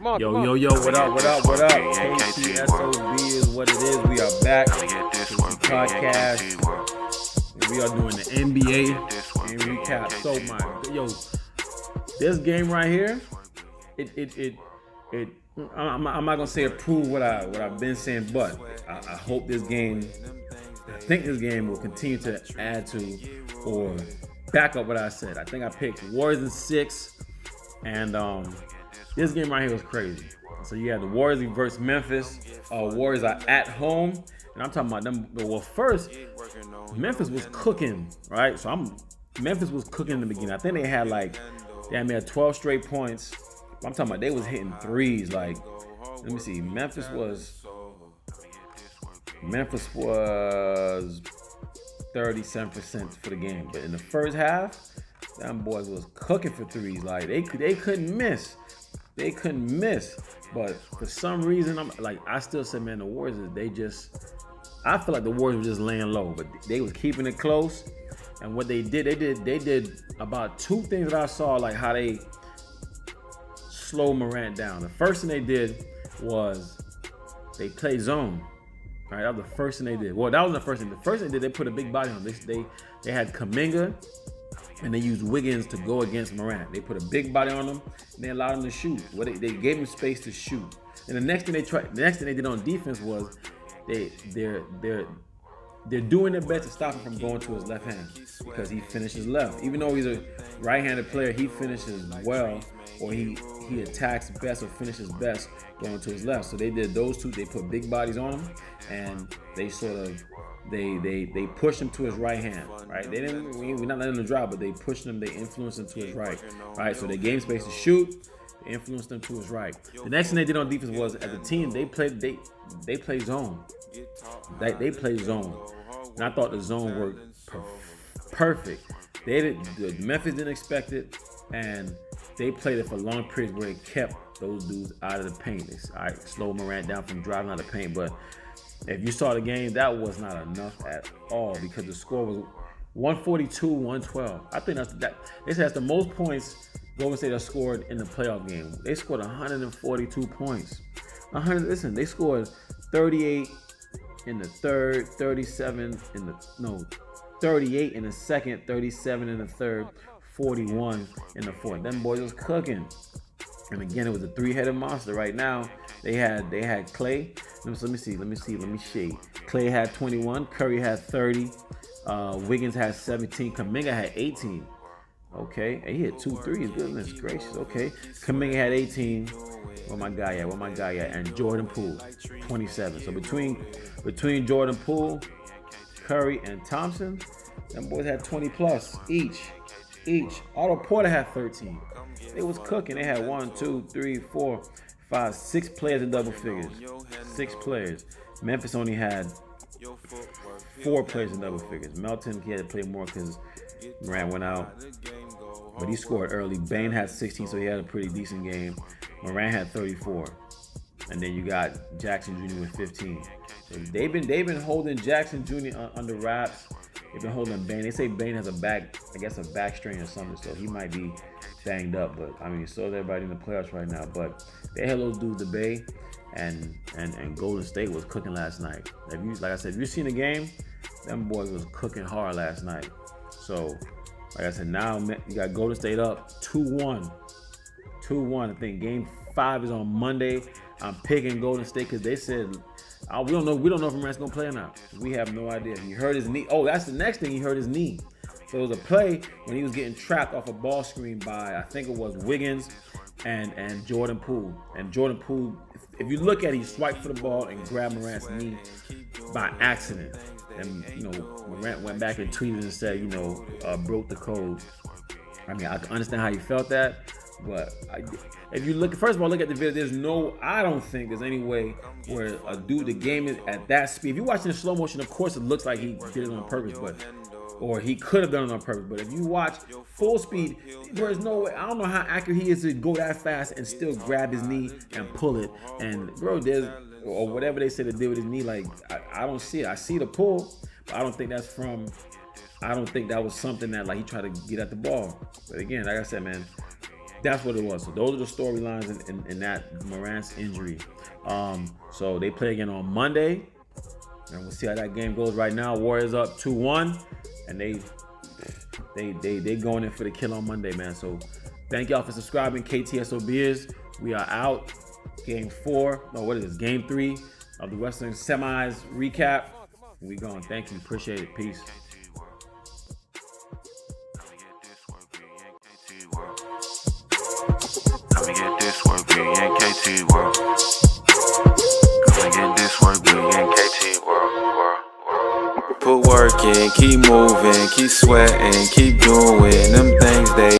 Yo, what up? KTSOB is what it is. We are back to the podcast. And we are doing the NBA Recap. So this game right here, I'm not gonna say approve what I've been saying, but I hope this game. I think this game will continue to add to or back up what I said. I think I picked Warriors in 6, and this game right here was crazy. So you had the Warriors versus Memphis. Warriors are at home, and I'm talking about them. Well, first, Memphis was cooking, right? Memphis was cooking in the beginning. I think they had made 12 straight points. I'm talking about they was hitting threes. Let me see. Memphis was 37% for the game, but in the first half, them boys was cooking for threes. They couldn't miss. But for some reason, I still say, man, the Warriors, I feel like the Warriors were just laying low, but they was keeping it close. And what they did about two things that I saw, like how they slow Morant down. The first thing they did was they played zone. Right, that was the first thing they did. Well, that was the first thing. The first thing they did, they put a big body on him. They had Kuminga, and they used Wiggins to go against Morant. They put a big body on him, and they allowed him to shoot. They gave him space to shoot. And the next thing they did on defense was they're doing their best to stop him from going to his left hand because he finishes left. Even though he's a right-handed player, he finishes well, or he attacks best or finishes best going to his left. So they did those two. They put big bodies on him, and they they pushed him to his right hand. Right? We're not letting him drive, but they pushed him. They influenced him to his right. Right? So they gave him space to shoot. They influenced him to his right. The next thing they did on defense was, as a team, they played zone. They played zone. And I thought the zone worked perfect. Memphis didn't expect it, and they played it for long periods where it kept those dudes out of the paint. They slowed Morant down from driving out of the paint. But if you saw the game, that was not enough at all because the score was 142-112. I think that's the most points Golden State has scored in the playoff game. They scored 142 points. They scored 38 in the third, 38 in the second, 37 in the third, 41 in the fourth. Them boys was cooking. And again, it was a three-headed monster. Right now, they had Klay. Let me shade. Klay had 21, Curry had 30, Wiggins had 17, Kuminga had 18. Okay, and he hit 2 threes. Goodness gracious. Okay, Kuminga had 18. Where my guy at? And Jordan Poole, 27. So between Jordan Poole, Curry, and Thompson, them boys had 20 plus each. Otto Porter had 13. They was cooking. They had 1, 2, 3, 4, 5, 6 players in double figures. 6 players. Memphis only had 4 players in double figures. Melton, he had to play more because Morant went out, but he scored early. Bane had 16, so he had a pretty decent game. Morant had 34, and then you got Jackson Jr. with 15. So they've been holding Jackson Jr. under wraps. They've been holding Bane. They say Bane has a back strain or something, so he might be banged up. But so is everybody in the playoffs right now. But they held those dudes to bay, and Golden State was cooking last night. If you've seen the game, them boys was cooking hard last night. So, like I said, now you got Golden State up 2-1. I think Game 5 is on Monday. I'm picking Golden State because they said we don't know if Morant's gonna play or not. We have no idea. He hurt his knee. Oh, that's the next thing. He hurt his knee. So it was a play when he was getting trapped off a ball screen by, I think it was Wiggins and Jordan Poole. And Jordan Poole, if you look at it, he swiped for the ball and grabbed Morant's knee by accident. And Morant went back and tweeted and said, broke the code. I can understand how he felt that, but if you look at the video, I don't think there's any way where the game is at that speed. If you're watching the slow motion, of course it looks like he did it on purpose, or he could have done it on purpose. But if you watch full speed, there's no way. I don't know how accurate he is to go that fast and still grab his knee and pull it. And or whatever they said to do with his knee, I don't see it. I see the pull, but I don't think that was something that he tried to get at the ball. But again, like I said, man, That's what it was. So those are the storylines in that Morant's injury. So they play again on Monday, and we'll see how that game goes. Right now, Warriors up 2-1, and they going in for the kill on Monday, man. So thank y'all for subscribing. KTSOB we are out. Game 3 of the Western Semis recap. We gone. Thank you. Appreciate it. Peace. Come and get this work, we in KT world. Come and get this work, we in KT world. Put work in, keep moving, keep sweating, keep doing them things they